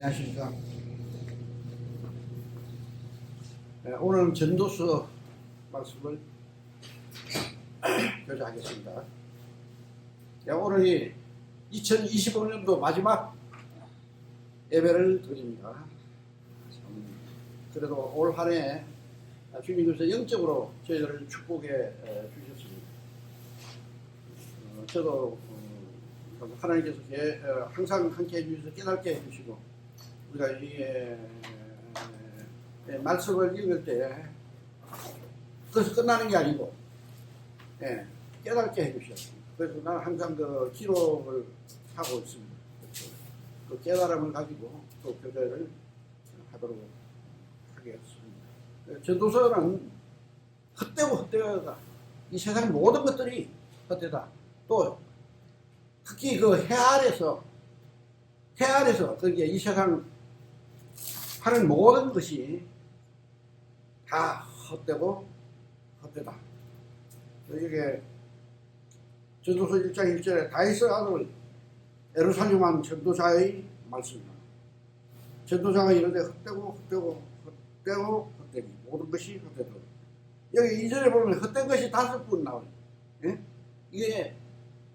안녕하십니까. 오늘은 전도서 말씀을 교제하겠습니다. 오늘이 2025년도 마지막 예배를 드립니다. 그래도 올 한 해 주님께서 영적으로 저희들을 축복해 주셨습니다. 저도 하나님께서 항상 함께 해주셔서 깨닫게 해주시고, 우리가 이 말씀을 읽을 때 그것이 끝나는 게 아니고 깨닫게 해주셨습니다. 그래서 나는 항상 그 기록을 하고 있습니다. 그 깨달음을 가지고 또 교제를 하도록 하겠습니다. 전도서는 헛되고 헛되다. 이 세상 모든 것들이 헛되다. 또 특히 그 해 아래서 그게 이 세상 하는 모든 것이 다 헛되고 헛되다. 이게 전도서 1장 1절에 다윗의 아들 예루살렘 전도자의 말씀입니다. 전도자가 이르되 헛되고 헛되기 모든 것이 헛되다. 여기 2절에 보면 헛된 것이 5번 나와요. 이게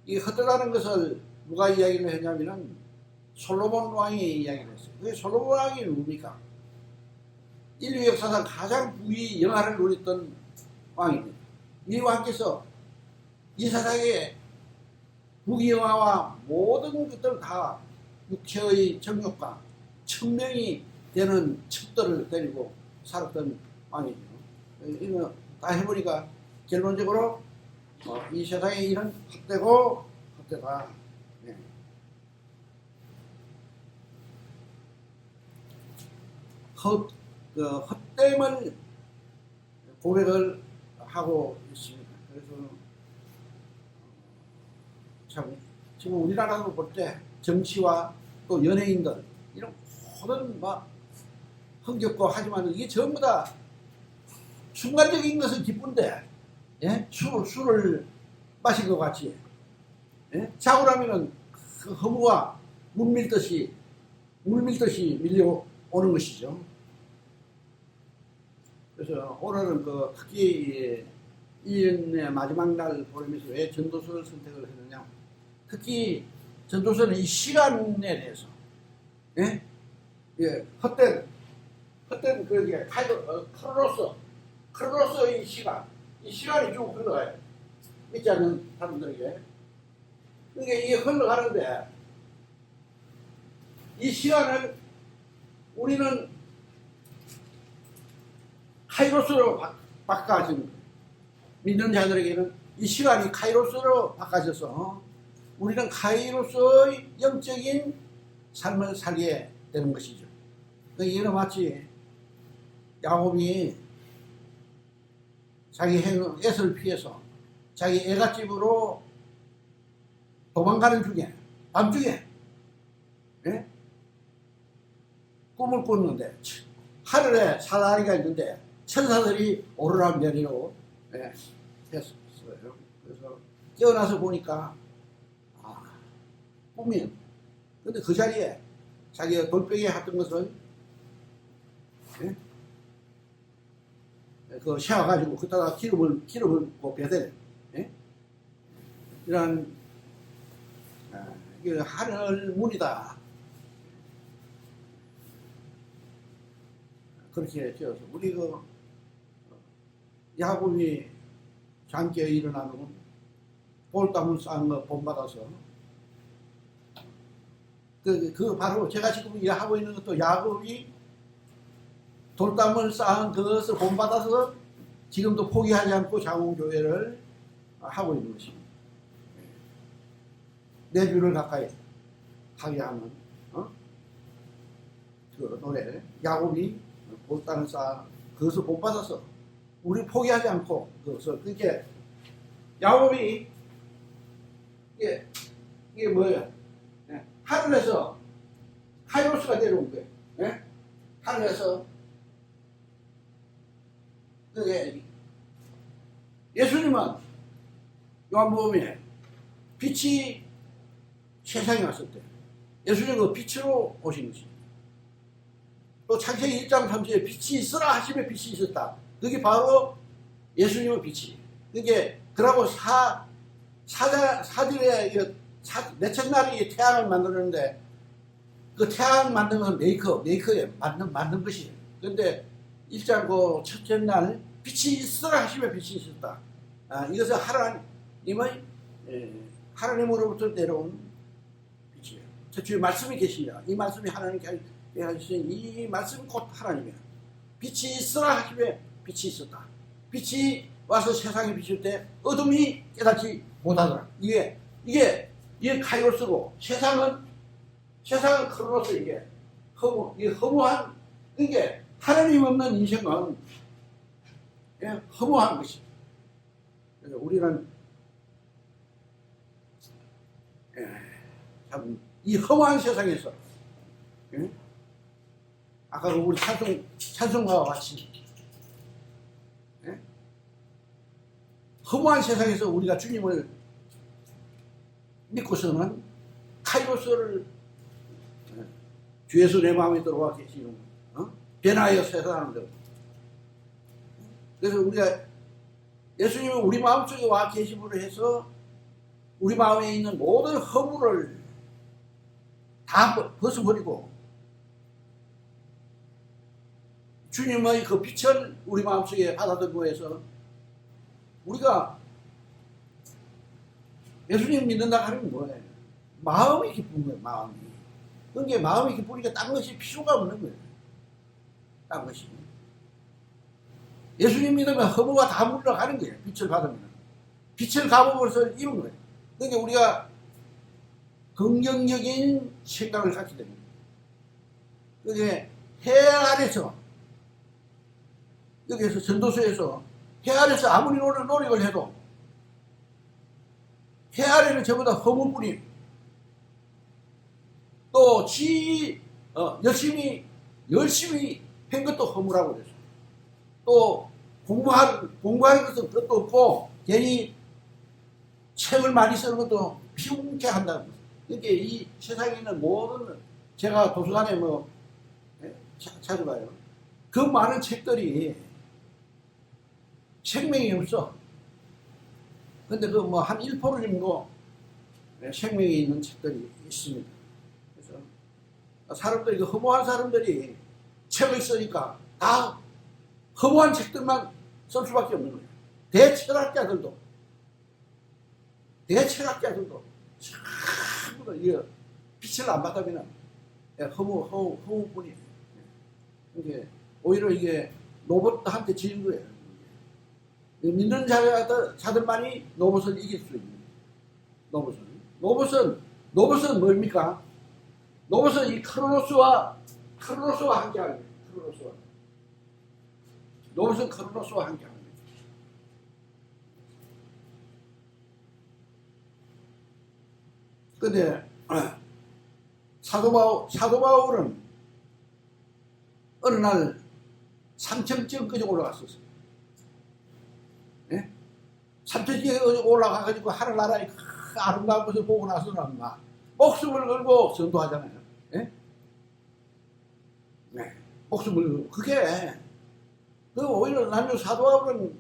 이 헛되다는 것을 누가 이야기를 했냐면은 솔로몬 왕이 이야기를 했어요. 그게 솔로몬 왕이 누굽니까? 인류 역사상 가장 부귀 영화를 누렸던 왕입니다. 이 왕께서 이 세상에 부귀 영화와 모든 것들 다 육체의 정욕과 천명이 되는 첩들을 데리고 살았던 왕이죠. 이거 다 해보니까 결론적으로 이 세상에 이런 헛되고 헛되다. 헛됨을 고백을 하고 있습니다. 그래서 참 지금 우리나라로 볼 때 정치와 또 연예인들 이런 모든 막 흥겹고 하지만 이게 전부 다 순간적인 것은 기쁜데 술을 마신 것 같이 자고 나면은 그 허무가 물밀듯이 밀려오는 것이죠. 그래서 오늘은 특히 이 마지막 날 보내면서 왜 전도서를 선택을 했느냐. 특히 전도서는 이 시간에 대해서 헛된 그게 크로노스의 이 시간이 쭉 흘러가요. 믿지 않는 사람들에게. 그러니까 이게 흘러가는데 이 시간을 우리는 카이로스로 바꿔진 거예요. 믿는 자들에게는 이 시간이 카이로스로 바꿔져서 우리는 카이로스의 영적인 삶을 살게 되는 것이죠. 이는 마치 야곱이 자기 애를 피해서 자기 애갓집으로 도망가는 중에 밤중에 꿈을 꿨는데 하늘에 사다리가 있는데 천사들이 오르락내리로 했어요. 그래서 깨어나서 보니까 꿈이에요. 근데 그 자리에 자기가 돌베개에 했던 것을 그 세워가지고 그다가 기름을 베대 이런 하늘 문이다. 그렇게 지어서 우리 야곱이 잠깨어 일어나면 돌담을 쌓은 거 본받아서 그 바로 제가 지금 하고 있는 것도 야곱이 돌담을 쌓은 그것을 본받아서 지금도 포기하지 않고 장흥교회를 하고 있는 것입니다. 내 주를 가까이 하게 하는 그 노래 야곱이 돌담을 쌓은 그것을 본받아서 우리 포기하지 않고 그것을 그렇게 야곱이 이게 뭐예요? 하늘에서 카이로스가 내려온 거예요. 하늘에서 그게 예수님은 요한복음에 빛이 세상에 왔을 때 예수님은 그 빛으로 오신 것입니다. 또 창세기 1장 3절에 빛이 있으라 하시며 빛이 있었다. 그게 바로 예수님의 빛이. 그게 그러고 사들의 내첫 날이 태양을 만드는데 그 태양 만든 것은 메이커에 만든 것이에요. 그런데 1장 그 첫째 날 빛이 있으라 하시며 빛이 있었다. 이것은 하나님으로부터 내려온 빛이에요. 저주에 말씀이 계십니다. 이 말씀이 하나님께 하신 이 말씀이 곧 하나님이에요. 빛이 있으라 하시며 빛이 있었다. 빛이 와서 세상에 비칠 때 어둠이 깨닫지 못하더라. 이게 카이로스고 세상은 크로노스. 이게 허무한 이게 하나님 없는 인생은 허무한 것이. 그래서 우리는 참 이 허무한 세상에서 아까 우리 찬송가와 같이 허무한 세상에서 우리가 주님을 믿고서는 카이로스를 주 예수 내 마음에 들어와 계시는 변화하여 세상을. 그래서 우리가 예수님은 우리 마음속에 와 계심으로 해서 우리 마음에 있는 모든 허물을 다 벗어버리고 주님의 그 빛을 우리 마음속에 받아들고 해서 우리가 예수님 믿는다 하는 게 뭐예요? 마음이 기쁜 거예요. 그러니까 마음이 기쁘니까 딴 것이 필요가 없는 거예요. 딴 것이. 예수님 믿으면 허무가 다 물러가는 거예요. 빛을 받으면. 빛을 감음으로써 이룬 거예요. 그러니까 우리가 긍정적인 생각을 갖게 됩니다. 그게 해 아래서, 여기에서 전도서에서 해 아래서 아무리 노력을 해도 해 아래는 전부 다 허무뿐이에요. 또 열심히 한 것도 허무라고 그랬어요. 또 공부하는 것은 그것도 없고 괜히 책을 많이 쓰는 것도 피운케 한다는 거예요. 그러니까 이 세상에 있는 모든, 제가 도서관에 찾아봐요. 그 많은 책들이 생명이 없어. 근데 그 한 1% 정도 생명이 있는 책들이 있습니다. 그래서 사람들이, 허무한 사람들이 책을 쓰니까 다 허무한 책들만 쓸 수밖에 없는 거예요. 대철학자들도 전부 다 빛을 안 받으면 허무뿐이에요. 이게 오히려 이게 로봇한테 지는 거예요. 믿는 자들만이 로봇을 이길 수 있는. 로봇은 뭡니까? 로봇은 이 크로노스와 함께하는 거예요. 로봇은 크로노스와 함께하는 거예요. 근데 사도 바울은 어느 날 삼천정까지 올라갔었어요. 예? 삼천정에 올라가가지고 하늘나라의 아름다운 것을 보고 나서는 막 목숨을 걸고 전도하잖아요. 예? 네. 목숨을 걸고. 오히려 나는 사도 바울은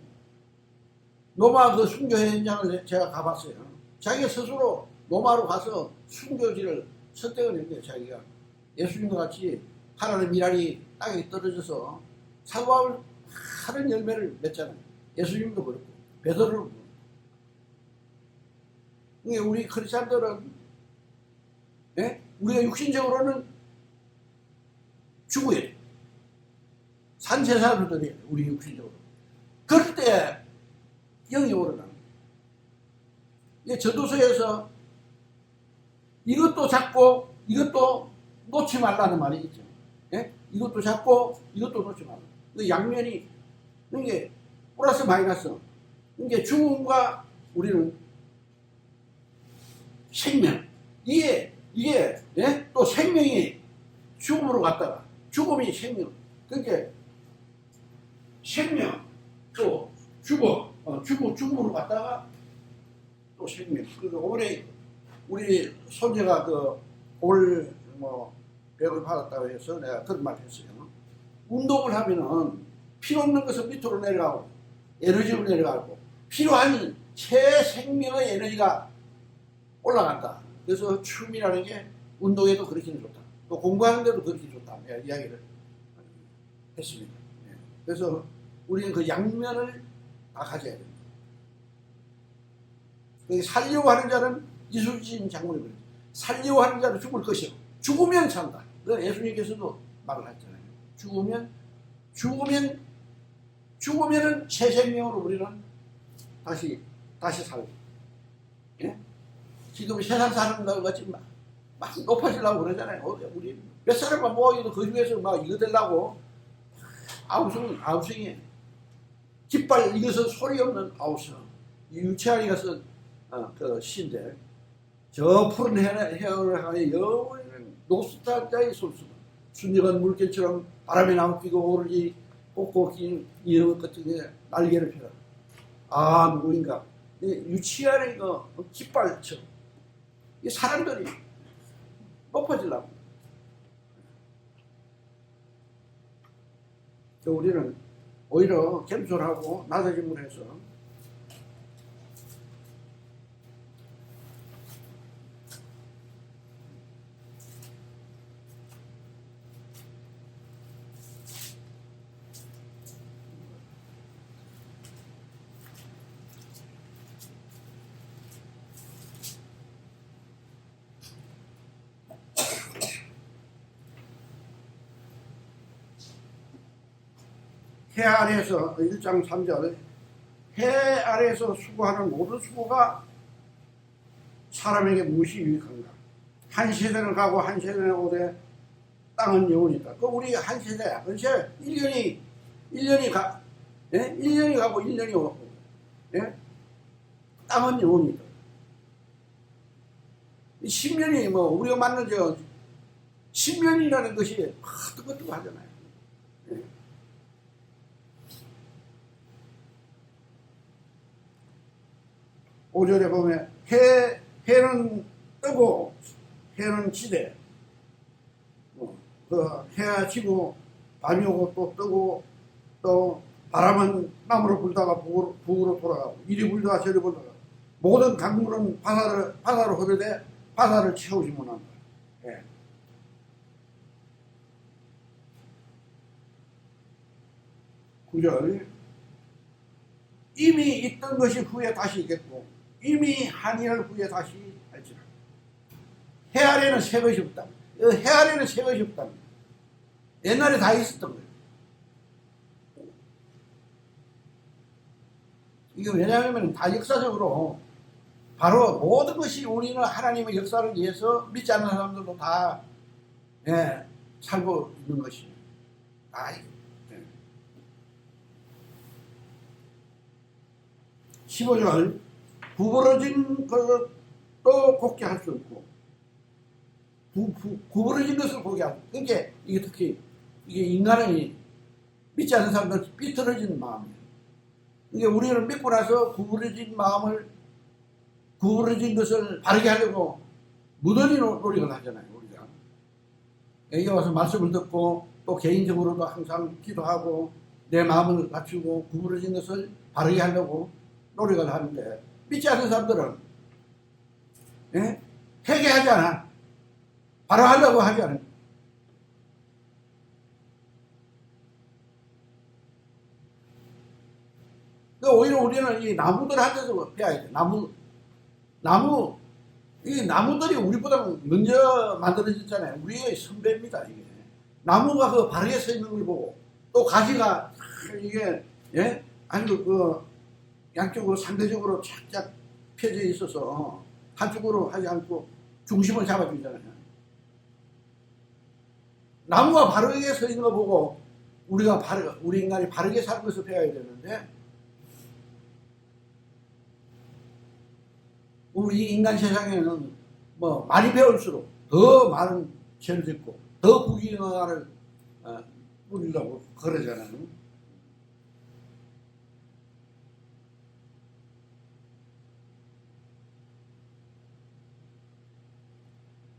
로마 그 순교 현장을 제가 가봤어요. 자기가 스스로 로마로 가서 순교지를 선택을 했는데, 자기가 예수님과 같이 하나님의 미랄이 땅에 떨어져서 사도 바울 하는 열매를 맺잖아요. 예수님도 그렇고 베드로도 그렇고. 우리 크리스찬들은 우리가 육신적으로는 죽어야 돼. 산세사들이 우리 육신적으로. 그럴 때 영이 오르나는 거예요. 전도서에서 이것도 잡고 이것도 놓지 말라는 말이 있죠. 이것도 잡고 이것도 놓지 말라. 양면이, 이게 플러스 마이너스. 이게 죽음과 우리는 생명. 이게 또 생명이 죽음으로 갔다가 죽음이 생명. 그러니까 생명 또 죽음으로 갔다가 또 생명. 그리고 올해 우리 손녀가 그 올 벽을 받았다고 해서 내가 그런 말 했어요. 운동을 하면은 필요 없는 것은 밑으로 내려가고 에너지로 내려가고 필요한 최생명의 에너지가 올라간다. 그래서 춤이라는 게 운동에도 그렇게 좋다. 또 공부하는 데도 그렇게 좋다. 이야기를 했습니다. 그래서 우리는 그 양면을 다 가져야 됩니다. 살려고 하는 자는 이순신 장군이 그랬죠. 살려고 하는 자는 죽을 것이요. 죽으면 산다. 예수님께서도 말을 했잖아요. 죽으면은 새 생명으로 우리는 다시 살고. 예? 지금 세상 사람들 같이 막 높아지려고 그러잖아요. 우리 몇 사람만 모아도 그 중에서 막 이거 되려고 아우성이에요. 깃발 이것은 소리 없는 아우성. 유치한이가 쓴 그 시인데 저 푸른 해안을 향해 영원한 노스타자의 솔수가 순정한 물결처럼 바람에 남기고 오르지 꽂고 긴 이런 것 같은 게 날개를 펴라. 아 누구인가? 유치한의 그 깃발처럼 이 사람들이 높아지려고. 우리는 오히려 겸손하고 낮아짐을 해서 해 아래에서 1장 3절 해 아래에서 수고하는 모든 수고가 사람에게 무엇이 유익한가? 한 세대는 가고 한 세대는 오되 땅은 영원히 있다. 그 우리 한 세대야. 그래서 1년이 가고 1년이 오고 땅은 영원히 있다. 10년이 우리가 맞는 10년이라는 것이 뜨거뜨거 하잖아요. 5절에 보면 해는 뜨고 해는 지대 그 해가 지고 밤이 오고 또 뜨고 또 바람은 남으로 불다가 북으로 돌아가고 이리 불다가 저리 불다가 모든 강물은 바다로 흐르되 바다를 채우지 못한다. 예. 구절 이미 있던 것이 후에 다시 있겠고 이미 한 일을 후에 다시 할지라. 해 아래는 새 것이 없다. 해 아래는 새 것이 없다. 옛날에 다 있었던 거예요. 이게 왜냐하면 다 역사적으로 바로 모든 것이 우리는 하나님의 역사를 위해서 믿지 않는 사람들도 다 살고 있는 것이. 15절 구부러진 것도 곱게 할 수 없고 구부러진 것을 곱게 하고 그러니까 이게 특히 이게 인간의 믿지 않는 사람들 삐뚤어진 마음이에요. 그러니까 우리는 믿고 나서 구부러진 것을 바르게 하려고 무던히 노력을 하잖아요. 우리가 여기 와서 말씀을 듣고 또 개인적으로도 항상 기도하고 내 마음을 갖추고 구부러진 것을 바르게 하려고 노력을 하는데 믿지 않는 사람들은 회개하지 않아. 바로 하려고 하지 않아. 오히려 우리는 이 나무들한테서 배워야 돼. 이 나무들이 우리보다 먼저 만들어졌잖아요. 우리의 선배입니다. 이게 나무가 그 바르게 서 있는 걸 보고 또 가지가 이게 아주 그 양쪽으로 상대적으로 착착 펴져 있어서 한쪽으로 하지 않고 중심을 잡아주잖아요. 나무가 바르게 서 있는 거 보고 우리 인간이 바르게 사는 것을 배워야 되는데 우리 인간 세상에는 많이 배울수록 더 많은 죄를 짓고 더 부귀영화를 누리려고 그러잖아요.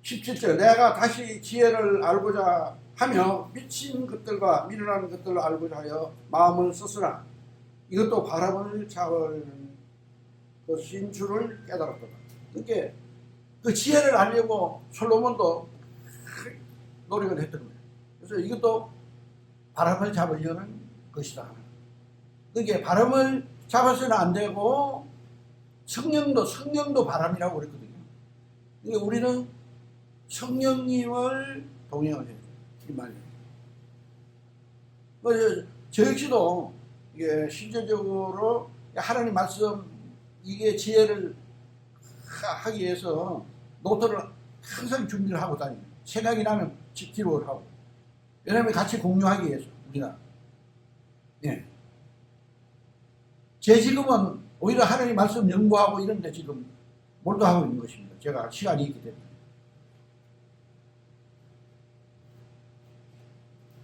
17절 내가 다시 지혜를 알고자 하며 미친 것들과 미련한 것들을 알고자 하여 마음을 썼으나 이것도 바람을 잡을 것인 줄을 깨달았다. 그러니까 그 지혜를 알려고 솔로몬도 노력을 했던 거예요. 그래서 이것도 바람을 잡으려는 것이다. 그게 바람을 잡아서는 안 되고 성령도 바람이라고 그랬거든요. 그러니까 우리는 성령님을 동행을 해요. 이 말이에요. 저 역시도 이게 실제적으로 하나님 말씀 이게 지혜를 하기 위해서 노트를 항상 준비를 하고 다니고 생각이 나면 기록을 하고 왜냐하면 같이 공유하기 위해서 우리가 예. 제 지금은 오히려 하나님 말씀 연구하고 이런데 지금 몰두하고 있는 것입니다. 제가 시간이 있기 때문에.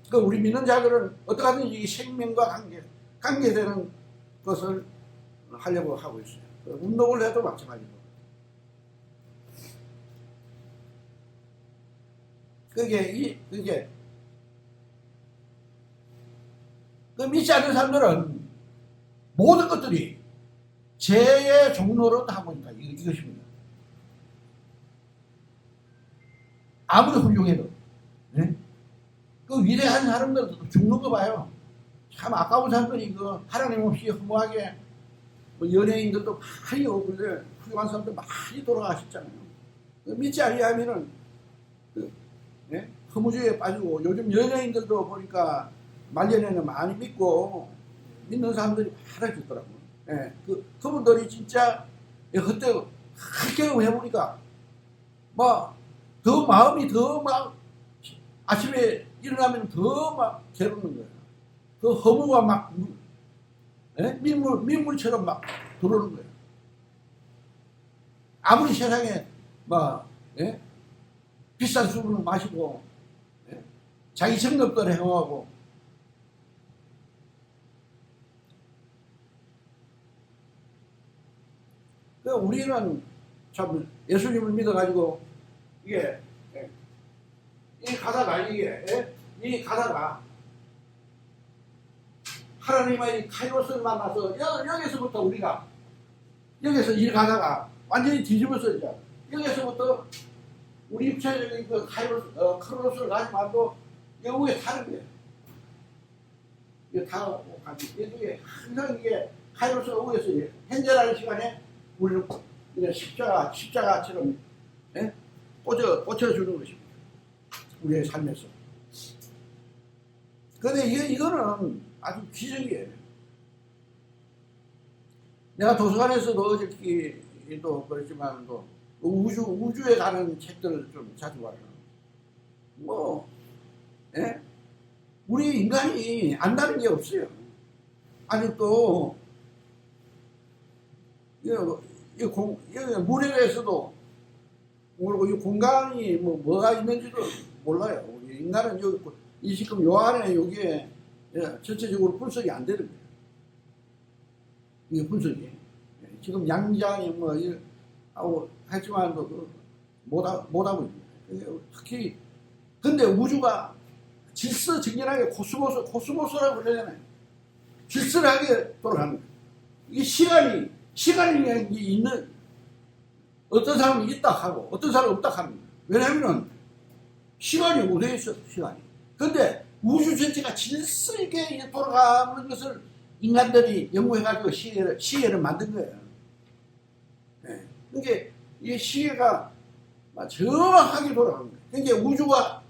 그 우리 믿는 자들은 어떻게 하든지 이 생명과 관계되는 것을 하려고 하고 있어요. 운동을 해도 마찬가지고. 그게 그 믿지 않는 사람들은 모든 것들이 죄의 종로로 하고 있다. 이것입니다. 아무리 훌륭해도. 네? 그 위대한 사람들도 죽는 거 봐요. 참 아까운 사람들이 그 하나님 없이 허무하게 뭐 연예인들도 많이 오고 훌륭한 사람들 많이 돌아가셨잖아요. 믿지 아니하면은 네? 허무주의에 빠지고 요즘 연예인들도 보니까 말년에는 많이 믿고 믿는 사람들이 많아졌더라고요. 네? 그분들이 진짜 그때 그렇게 해보니까 뭐 더 마음이 더 막 아침에 일어나면 더 막 괴롭는 거예요. 그 허무가 막 민물처럼 막 들어오는 거예요. 아무리 세상에 막 비싼 술을 마시고 자기 성격대로 행하고 우리는 참 예수님을 믿어가지고 이게 이 가다가 하나님의 카이로스를 만나서 여기서부터 우리가 여기서 일 가다가 완전히 뒤집어서죠. 여기서부터 우리 육체적인 그 크로스를 가지 말고 여기에 타는 거예요. 이게 타고 가지. 이게 항상 이게 카이로스 위에서 현재라는 시간에 우리는 십자가처럼 꽂혀주는 것입니다. 우리의 삶에서. 그런데 이거는 아주 기적이에요. 내가 도서관에서도 어저께도 그랬지만 또 우주에 가는 책들을 좀 자주 봐요. 우리 인간이 안다는 게 없어요. 아직도 물에서도 모르고 이 공간이 뭐가 있는지도 몰라요. 우리 인간은 이 지금 요 안에 여기에 전체적으로 분석이 안 되는 거예요. 이게 분석이 지금 양장이 하고 하지만도 못하고 있는 특히 근데 우주가 질서정연하게 코스모스라고 그러잖아요. 질서하게 돌아가는 거예요. 이게 시간이 있는 어떤 사람이 있다 하고 어떤 사람이 없다 하는 거예요. 왜냐하면 시간이 오래 있어 시간이. 근데 우주 전체가 질서 있게 돌아가는 것을 인간들이 연구해가지고 시계를 만든 거예요. 네. 그러니까 이 시계가 정확하게 돌아가는 거예요. 그러니까 우주가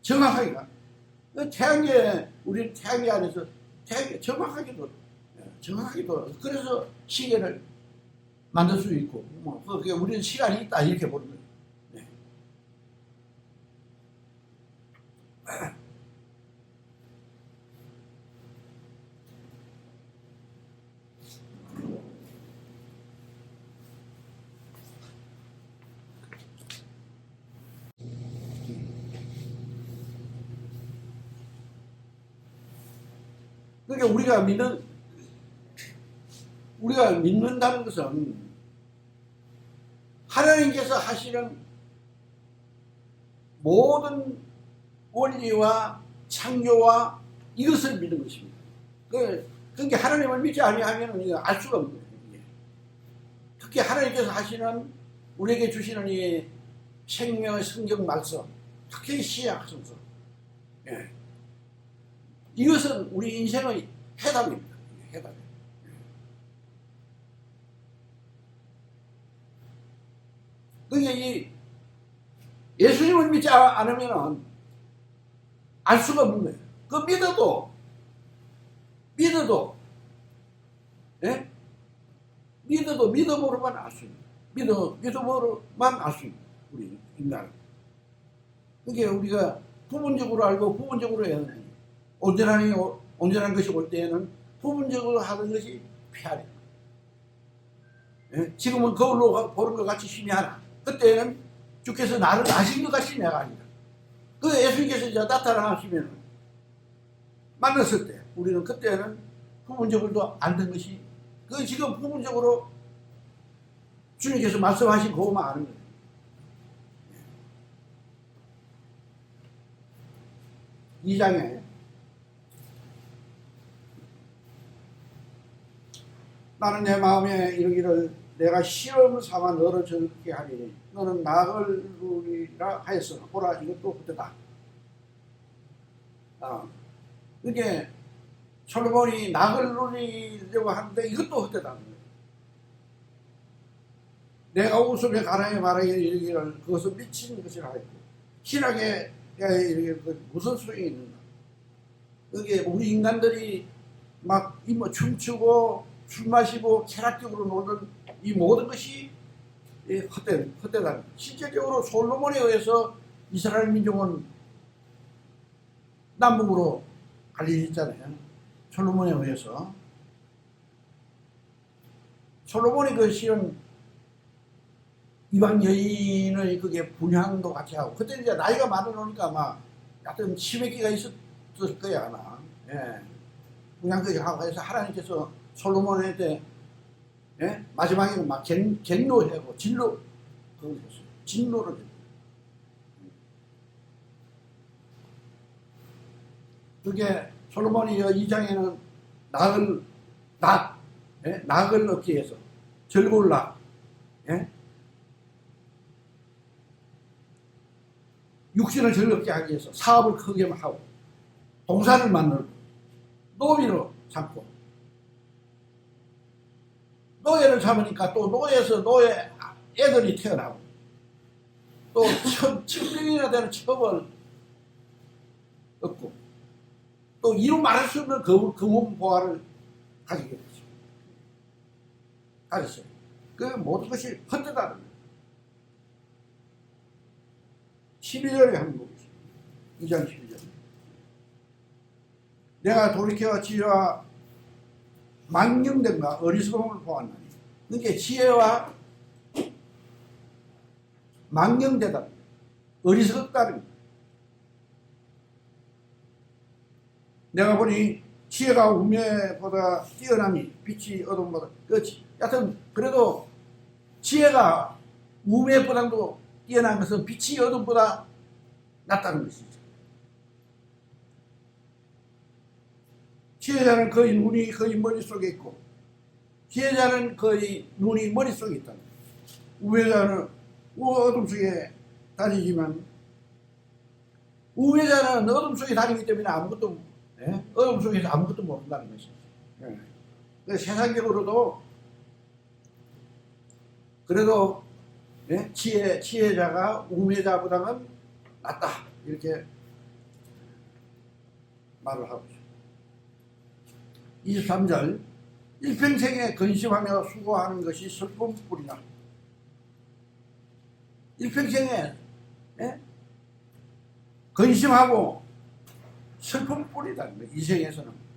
정확하게 가. 우리 태양계 안에서 정확하게 돌아. 정확하게 돌아. 그래서 시계를 만들 수 있고, 그게 우리는 시간이 있다 이렇게 보는 거예요. 네. 그러니까 우리가 믿는다는 것은 하나님께서 하시는 모든 원리와 창조와 이것을 믿는 것입니다. 그러니까 하나님을 믿지 아니하면 이거 알 수가 없는 거예요. 특히 하나님께서 하시는 우리에게 주시는 이 생명의 성경 말씀, 특히 시약 성서, 예. 이것은 우리 인생의 해답입니다. 해답. 그러니까 이 예수님을 믿지 않으면 알 수가 없는 거예요. 그 믿어도 믿음으로만 알 수 있는. 믿음으로만 알 수 있는 우리 인간. 그러니까 우리가 부분적으로 알고 부분적으로 해야 돼. 온전한 것이 올 때에는 부분적으로 하는 것이 피하리라. 예? 지금은 거울로 보는 것 같이 희미하나 그때는 주께서 나를 아신 것 같이 내가 아니다. 그 예수님께서 이제 나타나시면 만났을 때 우리는 그때는 부분적으로도 안 된 것이 그 지금 부분적으로 주님께서 말씀하신 그것만 아는 거예요. 이 장에 나는 내 마음에 이르기를 내가 시험을 삼아 너를 즐겁게 하리니 너는 나그르리라 하였으나 보라 이것도 헛되다. 이게 솔로몬이 나그르리려고 하는데 이것도 헛되다는 거예요. 내가 웃으며 가라에 말하기를 이르기를 그것은 미친 것이라 하였고 신학에 이르기를 무슨 소용이 있는가. 그게 우리 인간들이 막 춤추고 술 마시고 쾌락적으로 노는 이 모든 것이 헛되다. 실제적으로 솔로몬에 의해서 이스라엘 민족은 남북으로 갈리졌잖아요. 솔로몬에 의해서. 솔로몬이 그 실은 이방 여인의 그게 분향도 같이 하고 그때 이제 나이가 많으니까 아마 약간 치매기가 있었을 거야 아마. 예. 분향까지 하고 해서 하나님께서 솔로몬한테 예? 마지막에는 막 갱노하고 진로 그걸 했어요. 진로를 했어요. 그게 솔로몬이 2장에는 낙을 얻기 위해서 즐거울 낙 예? 육신을 즐겁게 하기 위해서 사업을 크게 하고 동산을 만들고 노비로 삼고 노예를 잡으니까 또 노예에서 노예 애들이 태어나고 또 1000명이나 되는 첩을 얻고 또 이루 말할 수 없는 금은 보화를 가지게 됐죠. 가졌어요. 그 모든 것이 헛되다는 거예요. 12절에 하는 거고 있어요. 2장 12절. 내가 돌이켜 지혜와 망령됨과 어리석음을 보았나니. 그러니까 지혜와 망령되다. 어리석다는 거예요. 내가 보니 지혜가 우매보다 뛰어남이 빛이 어둠보다 그렇지. 여하튼 그래도 지혜가 우매보다도 뛰어난 것은 빛이 어둠보다 낫다는 것이죠. 지혜자는 거의 눈이 거의 머릿속에 있고 지혜자는 거의 눈이 머릿속에 있다. 우매자는 어둠 속에 다니지만 우매자는 어둠 속에 다니기 때문에 아무것도 어둠 속에서 아무것도 모른다는 것이죠. 세상적으로도 그래도 지혜자가 우매자보다는 낫다 이렇게 말을 하고 있습니다. 23절 일평생에 근심하며 수고하는 것이 슬픔뿐이라. 일평생에 근심하고 슬픔뿐이다. 이 생에서는.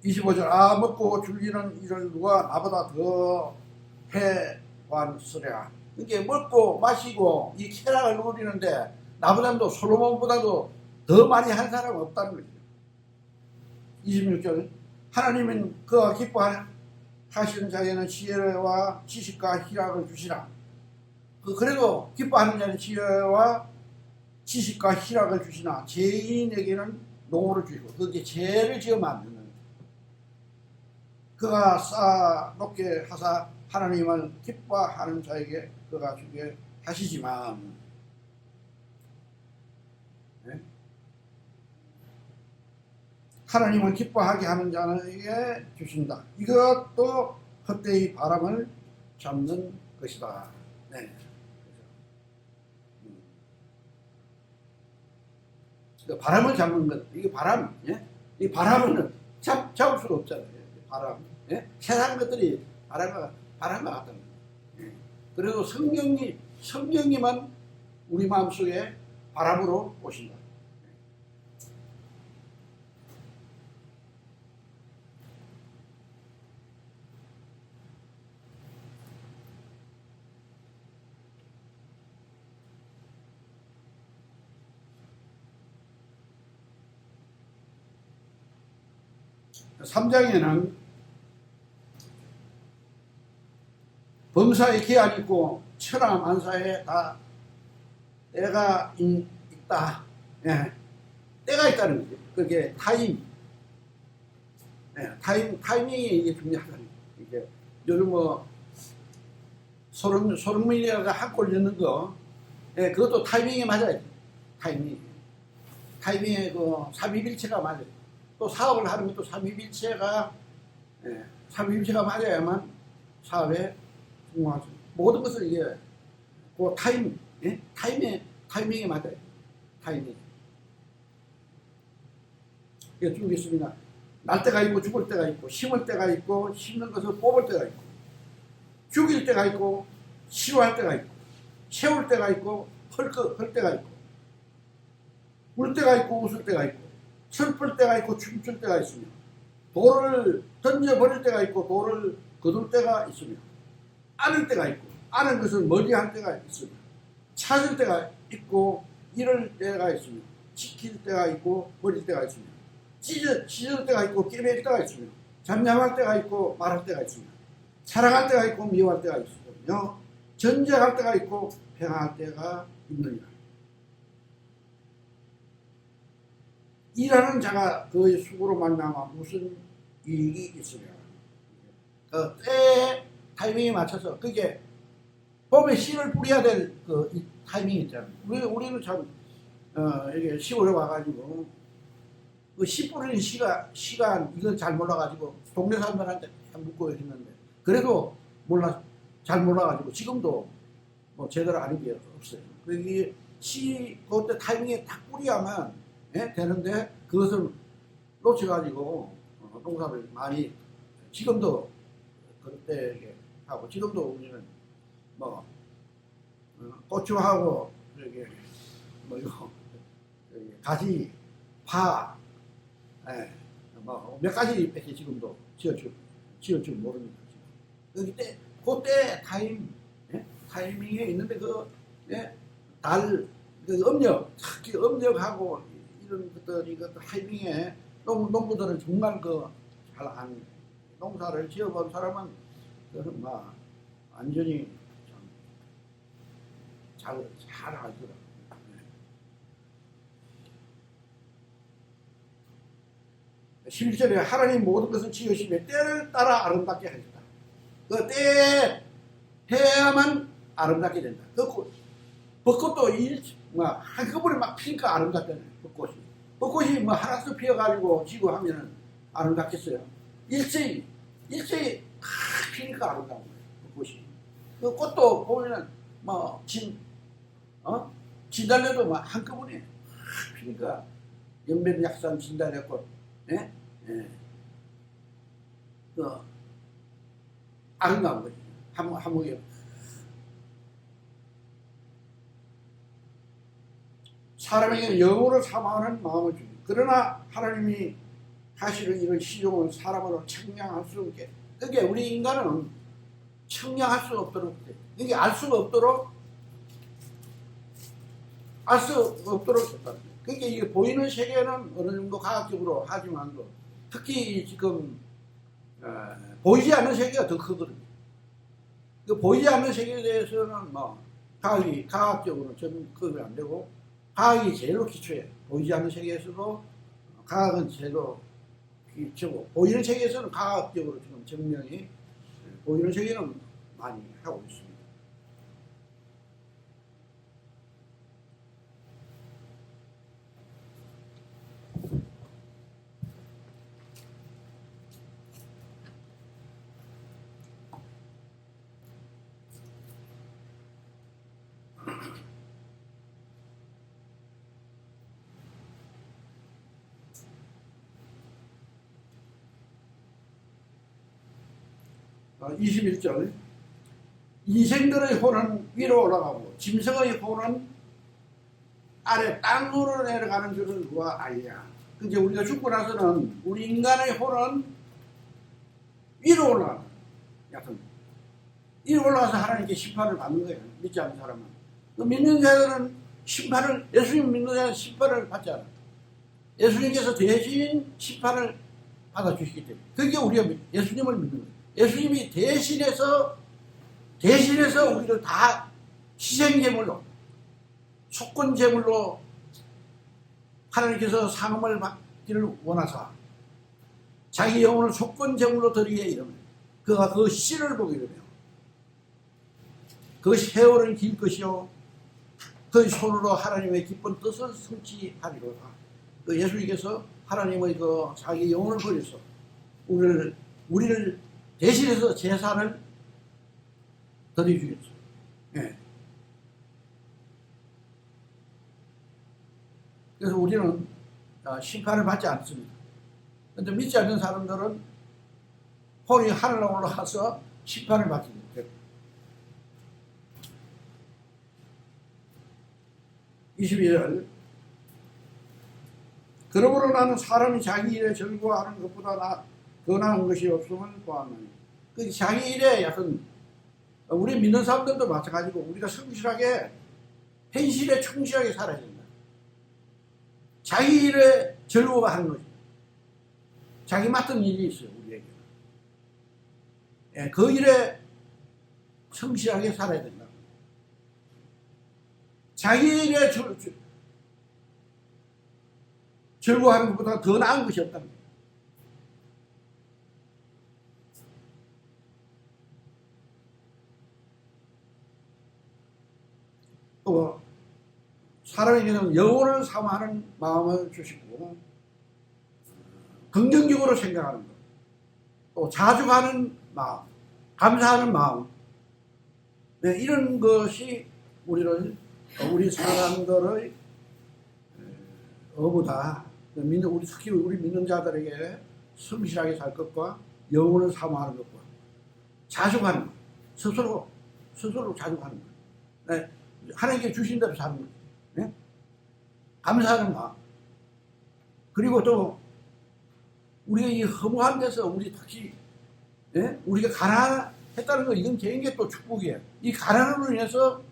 25절 먹고 줄기는 일을 누가 나보다 더 해왔으랴. 이게 먹고 마시고 이 쾌락을 누리는데 나보다도 솔로몬보다도 더 많이 한 사람은 없다는 거죠. 26절 하나님은 그가 기뻐하냐? 하시는 자에는 지혜와 지식과 희락을 주시라. 그래도 기뻐하는 자는 지혜와 지식과 희락을 주시나 죄인에게는 노를 주시고, 그게 죄를 지어 만드는, 그가 쌓아 놓게 하사 하나님을 기뻐하는 자에게 그가 주게 하시지만, 네? 하나님을 기뻐하게 하는 자에게 주신다. 이것도 헛되이 바람을 잡는 것이다. 네. 바람을 잡는 것, 이게 바람, 예? 이 바람은 잡을 수가 없잖아요. 바람, 예? 세상 것들이 바람과 같다는 거예요. 예. 그래도 성령님만 우리 마음속에 바람으로 오신다. 예. 3장에는 범사에 기한이 있고 천하 만사에 다 때가 있다. 예. 때가 있다는 거죠. 그게 타임. 예. 타이밍이 이게 중요하다는 거예요. 이게 요즘 소름미리아가 한 골 넣는 거, 예. 그것도 타이밍에 맞아야 돼. 타이밍에 그 삼위일체가 맞아요. 또 사업을 하는 것도 삼위일체가, 예. 삼위일체가 맞아야만 사업에 성공하죠. 모든 것을 이게 그 예? 타이밍에 맞아요. 타이밍. 이게 쭉 있습니다. 날 때가 있고 죽을 때가 있고, 심을 때가 있고, 심는 것을 뽑을 때가 있고, 죽일 때가 있고, 치료할 때가 있고, 세울 때가 있고, 헐 때가 있고, 울 때가 있고, 웃을 때가 있고, 슬플 때가 있고, 춤출 때가 있으며, 돌을 던져버릴 때가 있고, 돌을 거둘 때가 있으며, 아는 때가 있고, 아는 것을 멀리할 때가 있으며, 찾을 때가 있고, 잃을 때가 있으며, 지킬 때가 있고, 버릴 때가 있으며, 찢을 때가 있고, 깨맬 때가 있으며, 잠잠할 때가 있고, 말할 때가 있으며, 사랑할 때가 있고, 미워할 때가 있으며, 전쟁할 때가 있고, 평화할 때가 있느니라. 일하는 자가 그의 수고로 말미암아 무슨 이익이 있으며, 때에 타이밍에 맞춰서, 그게 봄에 씨를 뿌려야 될 그 타이밍이 있잖아요. 우리는 참 이게 시골에 와가지고 그 씨 뿌리는 시간 이걸 잘 몰라가지고 동네 사람들한테 묻고 했는데, 그래도 잘 몰라가지고 지금도 뭐 제대로 아는 게 없어요. 그게 그때 타이밍에 딱 뿌려야만, 예? 되는데 그것을 놓쳐가지고 농사를 많이, 지금도 그때 하고, 지금도 우리는 뭐 고추하고 이렇게 뭐 이거 가지, 파, 예, 뭐 몇 가지밖에 지금도 지을 줄 모릅니다. 그때 타이밍에 있는데 예? 음력, 특히 음력하고 이런 것들이 타이밍에 농부들은 정말 잘 아는, 농사를 지어본 사람은 막 완전히 잘 알더라고요. 실제로 하나님 모든 것을 지으시며 때를 따라 아름답게 하셨다. 그 때에 해야만 아름답게 된다. 벚꽃도 한꺼번에 막 피니까 아름답잖아요. 벚꽃이 뭐 하나씩 피어가지고 지고 하면은 아름답겠어요. 일제히 피니까 아름다운 거예요. 벚꽃이. 그 꽃도 보면은 진달래도 막 한꺼번에 피니까, 연변약산 진달래꽃, 예? 예. 아름다운 거지. 한목에. 사람에게는 영혼을 사모하는 마음을 줍니다. 그러나 하나님이 하시는 이런 시종은 사람으로 청량할 수 없게, 그게 우리 인간은 청량할 수 없도록, 이게 알 수가 없도록 했다. 그러니까 이게 보이는 세계는 어느 정도 과학적으로 하지만, 특히 지금 보이지 않는 세계가 더 크거든요. 그 보이지 않는 세계에 대해서는 뭐 과학적으로 접근이 안 되고, 과학이 제일로 기초예요. 보이지 않는 세계에서도 과학은 제일로 기초고, 보이는 세계에서는 과학적으로 지금 증명이, 보이는 세계는 많이 하고 있습니다. 21절, 이생들의 혼은 위로 올라가고 짐승의 혼은 아래 땅으로 내려가는 줄을 누가 알랴. 이제 우리가 죽고 나서는 우리 인간의 혼은 위로 올라가는, 약간 위로 올라가서 하나님께 심판을 받는 거예요. 믿지 않는 사람은. 믿는 자들은 심판을, 예수님 믿는 자는 심판을 받지 않아요. 예수님께서 대신 심판을 받아주시기 때문에. 그게 우리가 예수님을 믿는 거예요. 예수님이 대신해서 우리를 다 희생제물로, 속건제물로 하나님께서 상음을 받기를 원하사 자기 영혼을 속건제물로 드리게 이르며 그가 그 씨를 보게 되며 그 세월을 길 것이요 그 손으로 하나님의 기쁜 뜻을 성취하리로다. 그 예수님께서 하나님의 그 자기 영혼을 버려서 우리를 대신해서 제사를 드려주겠죠. 예. 그래서 우리는 심판을 받지 않습니다. 그런데 믿지 않는 사람들은 혼이 하늘로 올라가서 심판을 받게 됩니다. 22절, 그러므로 나는 사람이 자기 일에 즐거워하는 것보다 더 나은 것이 없음을 보았나니. 그 자기 일에 약간, 우리 믿는 사람들도 마찬가지고 우리가 성실하게, 현실에 충실하게 살아야 된다. 자기 일에 즐거워하는 거죠. 자기 맡은 일이 있어요, 우리에게. 예, 그 일에 성실하게 살아야 된다. 자기 일에 즐거워하는 것보다 더 나은 것이 없다. 또 사람에게는 영혼을 사모하는 마음을 주시고 긍정적으로 생각하는 것, 또 자족하는 마음, 감사하는 마음, 네, 이런 것이 우리 사람들의 어부다. 특히 우리 믿는 자들에게 성실하게 살 것과 영혼을 사모하는 것과 자족하는 것, 스스로 자족하는 것, 네, 하나님께 주신 대로 사는 것, 네? 감사하는 마음. 그리고 또 우리가 이 허무한 데서 특히 네? 우리가 가난했다는 거, 이건 개인의 또 축복이에요. 이 가난으로 인해서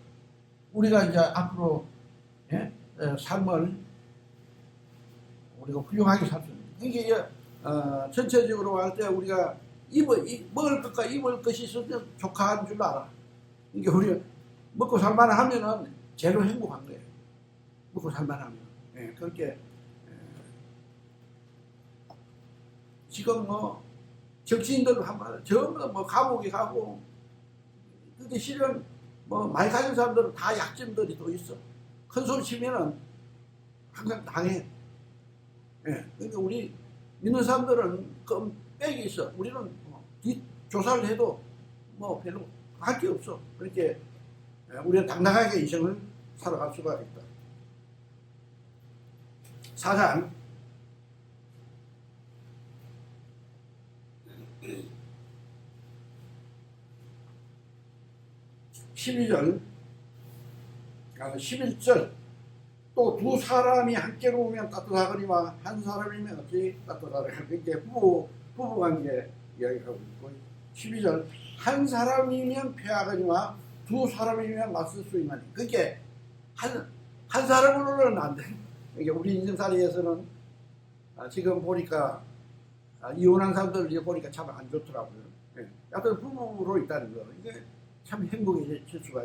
우리가 이제 앞으로 예? 삶을 우리가 훌륭하게 살 수 있는. 이게 전체적으로 할 때 우리가 먹을 것과 입을 것이 있으면 족한 줄 알아. 이게 우리가 먹고 살만 하면은 제로 행복한 거예요. 먹고 살만 하면. 예, 그렇게 지금 정치인들 전부 감옥에 가고, 근데 실은 많이 가진 사람들은 다 약점들이 또 있어. 큰 소리 치면은 항상 당해. 예. 그러니까 우리 믿는 사람들은 빽이 있어. 우리는 뒷조사를 해도 별로 할 게 없어. 그렇게 우리는 당당하게 인생을 살아갈 수가 있다. 4장 12절, 11절, 또 두 사람이 함께로 오면 따뜻하거니와 한 사람이면 어찌 따뜻하리까. 이렇게 부부관계 이야기하고 있고, 12절, 한 사람이면 패하거니와 두 사람이면 맞설 수 있나니. 그게 한 사람으로는 안 돼. 그러니까 우리 인생살이에서는 지금 보니까 이혼한 사람들 이제 보니까 참 안 좋더라고요. 예. 하여튼 부부로 있다는 거 이게 참 행복해질 수가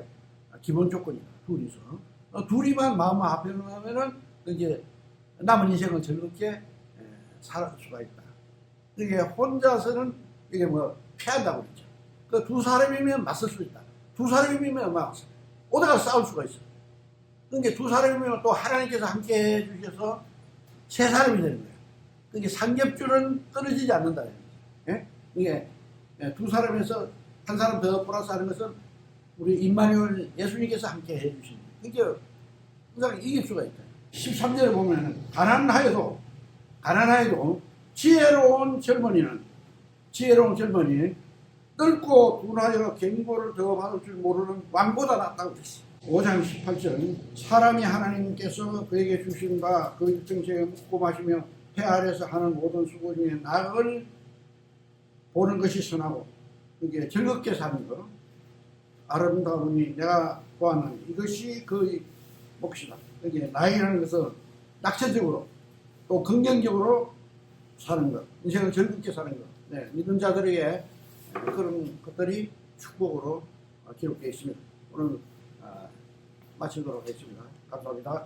기본 조건이다. 둘이서 둘이만 마음 합해놓으면은 이제 남은 인생을 즐겁게 살 수가 있다. 이게 혼자서는 이게 뭐 피한다고 그러죠. 그 두 사람이면 맞설 수 있다. 두 사람이면 막 오다가 싸울 수가 있어. 그러니까 두 사람이면 또 하나님께서 함께 해주셔서 세 사람이 되는 거예요. 그러니까 삼겹줄은 떨어지지 않는다. 예? 이게 두 사람에서 한 사람 더 플러스하는 것은 우리 임마누엘 예수님께서 함께 해주신 거예요. 그러니까 항상 이길 수가 있다. 13절에 보면 가난하여도 지혜로운 젊은이 늙고 둔하여 경고를 더 받을 줄 모르는 왕보다 낫다고 그랬어요. 5장 18절 사람이 하나님께서 그에게 주신 바 그 일정치에 묵고 마시며 해 아래서 하는 모든 수고 중에 낙을 보는 것이 선하고 이게 즐겁게 사는 것 아름다우니 내가 보아는 이것이 그 몫이다. 이게 낙이라는 것은 낙천적으로 또 긍정적으로 사는 것, 인생을 즐겁게 사는 것. 네, 믿는 자들에게 그런 것들이 축복으로 기록되어 있습니다. 오늘 마치도록 하겠습니다. 감사합니다.